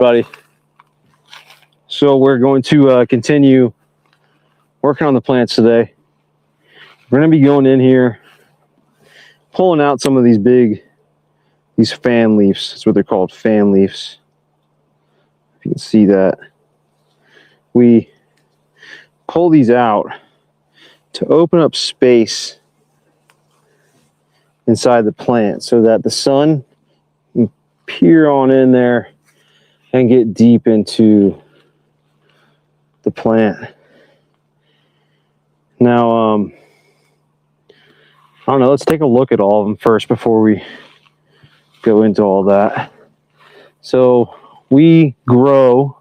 Buddy. So we're going to continue working on the plants today. We're going to be going in here, pulling out some of these fan leaves. That's what they're called, fan leaves. If you can see that. We pull these out to open up space inside the plant so that the sun can peer on in there and get deep into the plant. Now, I don't know, let's take a look at all of them first before we go into all that. So we grow,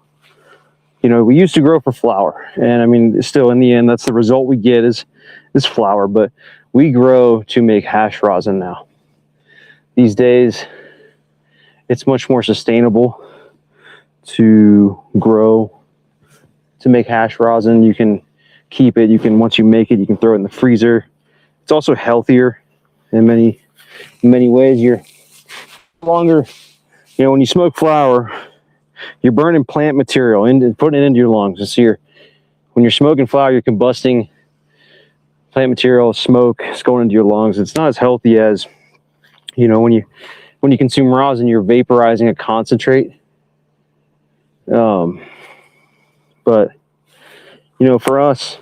we used to grow for flower, and I mean, still in the end, that's the result we get is flower, but we grow to make hash rosin now. These days, it's much more sustainable to grow to make hash rosin. You can keep it, once you make it, you can throw it in the freezer. It's also healthier in many ways. You're no longer, when you smoke flower, you're burning plant material and putting it into your lungs. So when you're smoking flower, you're combusting plant material, smoke is going into your lungs. It's not as healthy as, when you consume rosin, you're vaporizing a concentrate. But for us,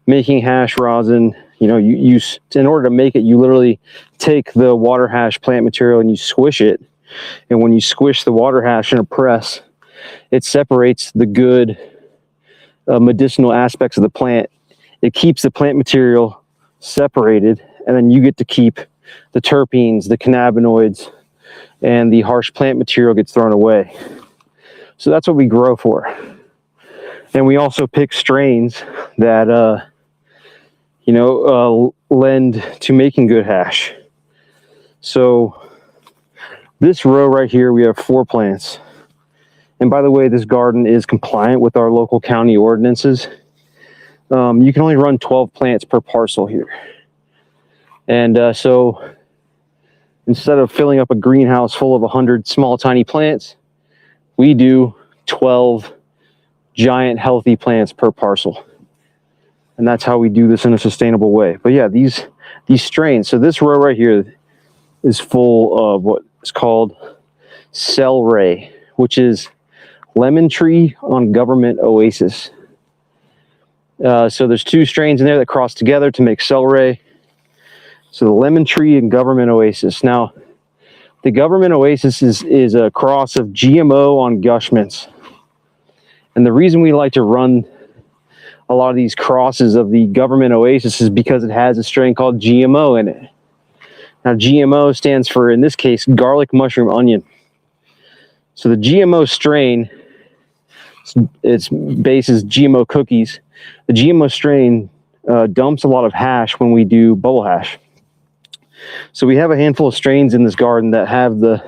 making hash rosin, in order to make it, you literally take the water hash plant material and you squish it. And when you squish the water hash in a press, it separates the good medicinal aspects of the plant. It keeps the plant material separated, and then you get to keep the terpenes, the cannabinoids, and the harsh plant material gets thrown away. So that's what we grow for. And we also pick strains that, lend to making good hash. So this row right here, we have 4 plants. And by the way, this garden is compliant with our local county ordinances. You can only run 12 plants per parcel here. And so instead of filling up a greenhouse full of 100 small, tiny plants, we do 12 giant, healthy plants per parcel. And that's how we do this in a sustainable way. But yeah, these strains. So this row right here is full of what is called celery, which is lemon tree on government oasis. So there's 2 strains in there that cross together to make celery. So the lemon tree and government oasis. Now, the government oasis is a cross of GMO on gushmints. And the reason we like to run a lot of these crosses of the government oasis is because it has a strain called GMO in it. Now, GMO stands for, in this case, garlic, mushroom, onion. So the GMO strain, its base is GMO cookies. The GMO strain dumps a lot of hash when we do bubble hash. So we have a handful of strains in this garden that have the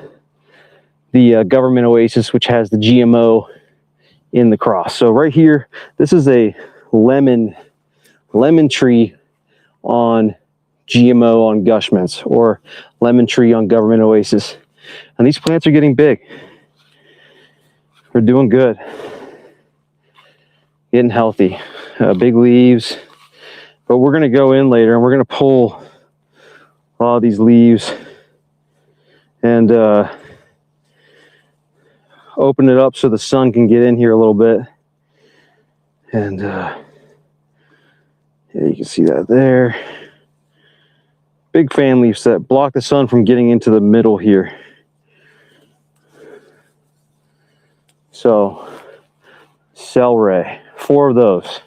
government oasis, which has the GMO in the cross. So right here, this is a lemon tree on GMO on gushmints, or lemon tree on government oasis. And these plants are getting big. We're doing good. Getting healthy. Big leaves. But we're going to go in later and we're going to pull all these leaves and open it up so the sun can get in here a little bit. And yeah, you can see that there. Big fan leaves that block the sun from getting into the middle here. So, celery, 4 of those.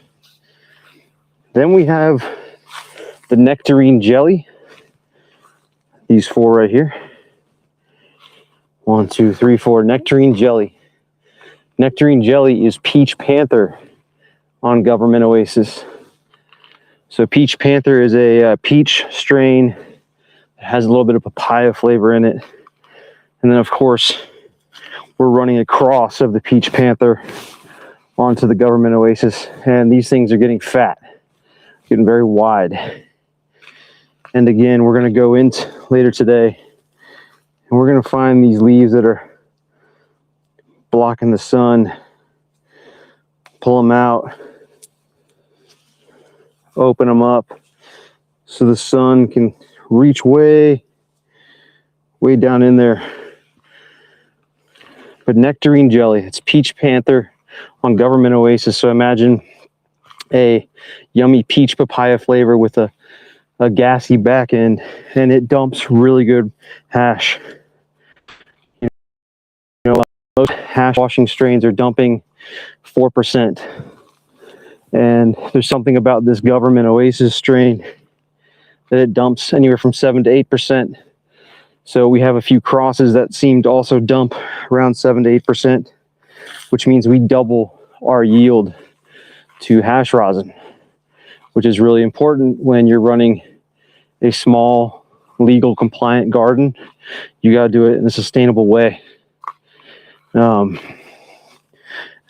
Then we have the nectarine jelly. These 4 right here. 1, 2, 3, 4. Nectarine jelly. Nectarine jelly is Peach Panther on government oasis. So Peach Panther is a peach strain. It has a little bit of papaya flavor in it. And then, of course, we're running a cross of the Peach Panther onto the government oasis. And these things are getting fat, getting very wide. And again, we're going to go in later today, and we're going to find these leaves that are blocking the sun. Pull them out, open them up so the sun can reach way down in there. But nectarine jelly, it's peach panther on Government Oasis. So imagine a yummy peach papaya flavor with a gassy back end, and it dumps really good hash. You know, most hash washing strains are dumping 4%. And there's something about this Government Oasis strain that it dumps anywhere from 7 to 8%. So we have a few crosses that seem to also dump around 7 to 8%, which means we double our yield to hash rosin, which is really important when you're running a small, legal, compliant garden. You got to do it in a sustainable way.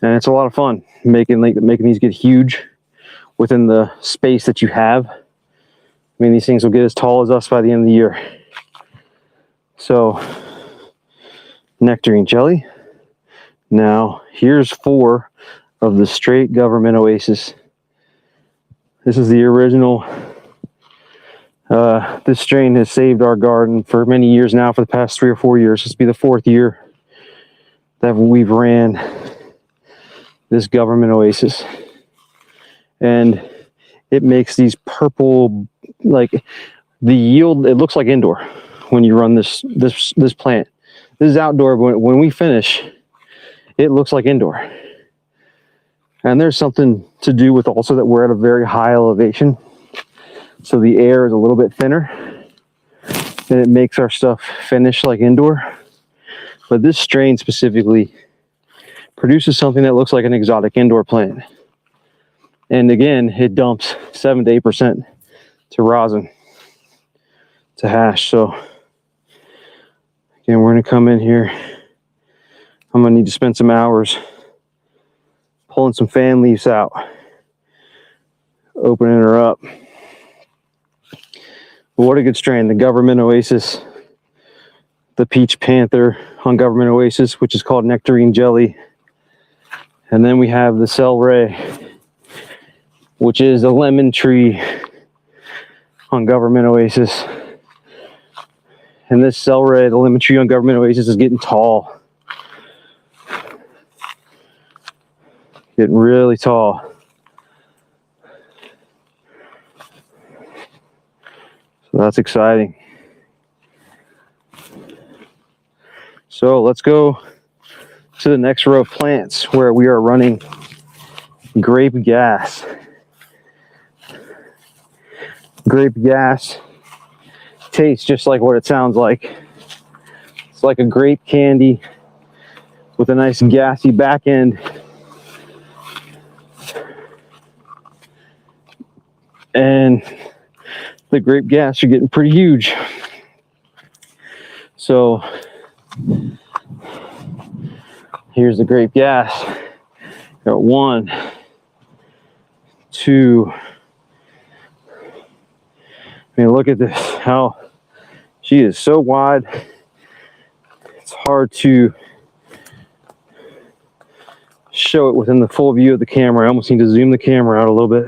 And it's a lot of fun making these get huge within the space that you have. I mean, these things will get as tall as us by the end of the year. So, nectarine jelly. Now, here's 4 of the straight Government Oasis. This is the original. This strain has saved our garden for many years now, for the past 3 or 4 years. This will be the 4th year that we've ran this Government Oasis. And it makes these purple, like the yield, it looks like indoor when you run this plant. This is outdoor, but when we finish, it looks like indoor. And there's something to do with also that we're at a very high elevation. So the air is a little bit thinner and it makes our stuff finish like indoor. But this strain specifically produces something that looks like an exotic indoor plant. And again, it dumps 7 to 8% to rosin, to hash. So again, we're gonna come in here. I'm gonna need to spend some hours pulling some fan leaves out, opening her up. But what a good strain, the Government Oasis, the Peach Panther on Government Oasis, which is called Nectarine Jelly. And then we have the Celery, which is the Lemon Tree on Government Oasis. And this Celery, the Lemon Tree on Government Oasis, is getting tall. Getting really tall. So that's exciting. So let's go to the next row of plants where we are running grape gas. Grape gas tastes just like what it sounds like. It's like a grape candy with a nice gassy back end. And the grape gas are getting pretty huge. So here's the grape gas. Got 1, 2. I mean, look at this, how she is so wide. It's hard to show it within the full view of the camera. I almost need to zoom the camera out a little bit.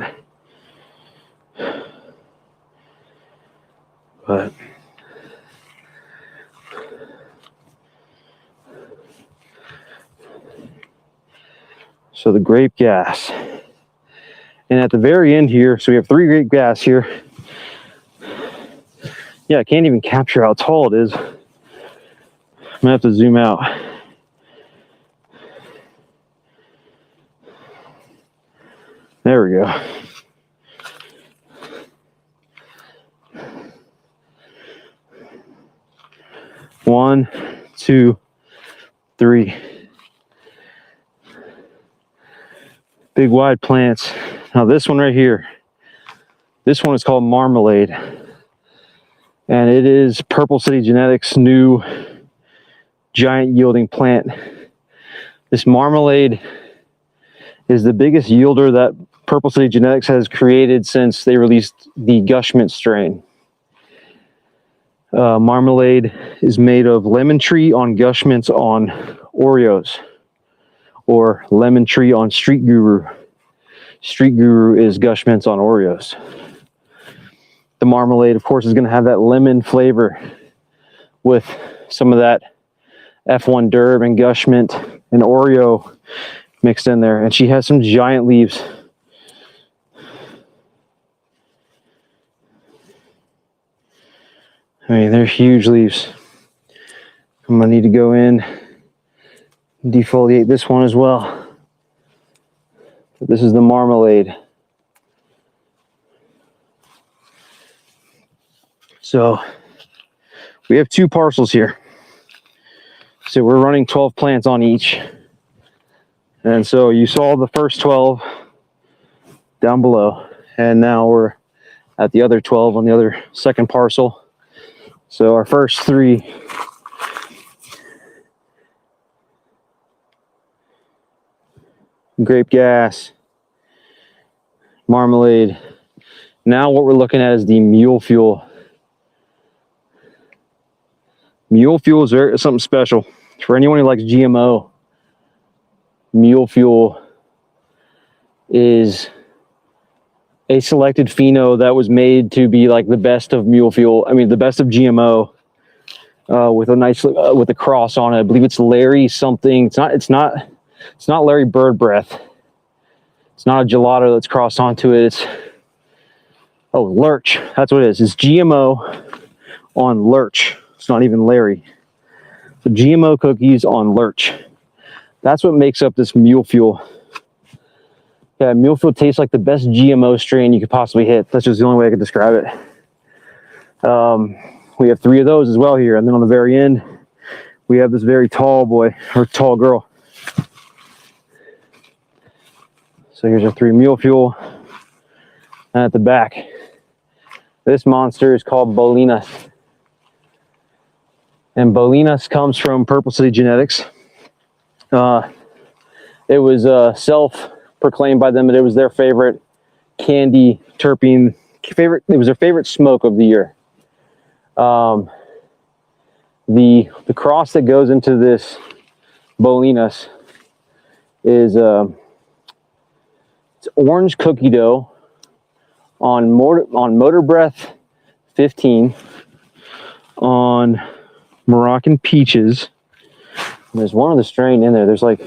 But so the grape gas. And at the very end here, so we have 3 grape gas here. Yeah, I can't even capture how tall it is. I'm gonna have to zoom out. There we go. One, 2, 3. Big wide plants. Now this one right here, this one is called Marmalade. And it is Purple City Genetics' new giant yielding plant. This Marmalade is the biggest yielder that Purple City Genetics has created since they released the Gushment strain. Marmalade is made of lemon tree on Gushmints on Oreos. or lemon tree on Street Guru. Street Guru is Gush Mints on Oreos. The marmalade, of course, is going to have that lemon flavor with some of that F1 Derb and Gush Mint and Oreo mixed in there. And she has some giant leaves. I mean, they're huge leaves. I'm going to need to go in and defoliate this one as well. This is the marmalade. So we have 2 parcels here. So we're running 12 plants on each. And so you saw the first 12 down below. And now we're at the other 12 on the other second parcel. So our first 3 grape gas, marmalade. Now what we're looking at is the mule fuel. Mule fuel is something special. For anyone who likes GMO, mule fuel is a selected pheno that was made to be like the best of mule fuel. I mean, the best of GMO, with a nice with a cross on it. I believe it's Larry something. It's not Larry Bird Breath. It's not a gelato that's crossed onto it. It's Lurch. That's what it is. It's GMO on Lurch. It's not even Larry. So GMO cookies on Lurch. That's what makes up this mule fuel. Yeah, mule fuel tastes like the best GMO strain you could possibly hit. That's just the only way I could describe it. We have 3 of those as well here. And then on the very end, we have this very tall boy, or tall girl. So here's our 3 mule fuel. And at the back, this monster is called Bolinas. And Bolinas comes from Purple City Genetics. It was self-proclaimed by them that it was their favorite candy terpene, it was their favorite smoke of the year. The cross that goes into this Bolinas is it's orange cookie dough on Motor Breath 15, on Moroccan peaches. And there's one other strain in there. There's like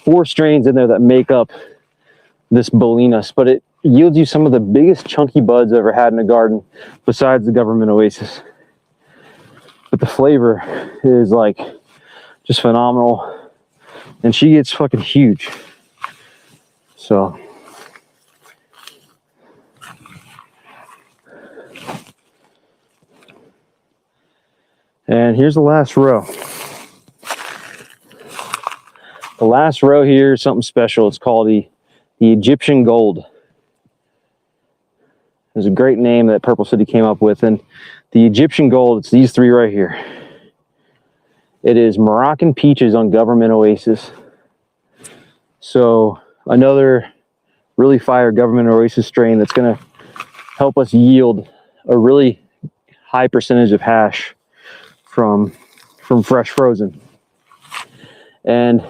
4 strains in there that make up this Bolinas, but it yields you some of the biggest chunky buds I've ever had in a garden, besides the Government Oasis. But the flavor is like just phenomenal, and she gets fucking huge. So and here's the last row. The last row here is something special. It's called the Egyptian Gold. There's a great name that Purple City came up with. And the Egyptian Gold, it's these 3 right here. It is Moroccan peaches on Government Oasis. So another really fire Government Oasis strain that's going to help us yield a really high percentage of hash from fresh frozen. And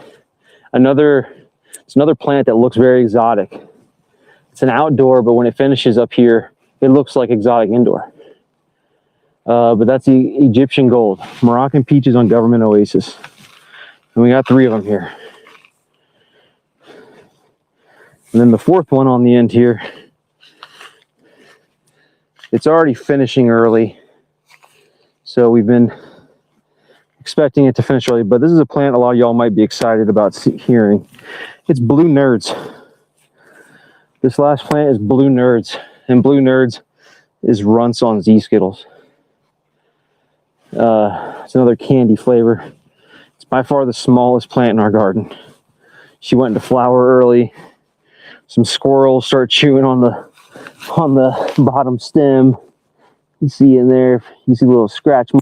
it's another plant that looks very exotic. It's an outdoor, but when it finishes up here, it looks like exotic indoor. But that's the Egyptian Gold, Moroccan peaches on Government Oasis. And we got 3 of them here. And then the 4th one on the end here, it's already finishing early. So we've been expecting it to finish early, but this is a plant a lot of y'all might be excited about hearing. It's Blue Nerds. This last plant is Blue Nerds, and Blue Nerds is Runts on Z-Skittles. It's another candy flavor. It's by far the smallest plant in our garden. She went into flower early. Some squirrels start chewing on the bottom stem. You see in there, you see a little scratch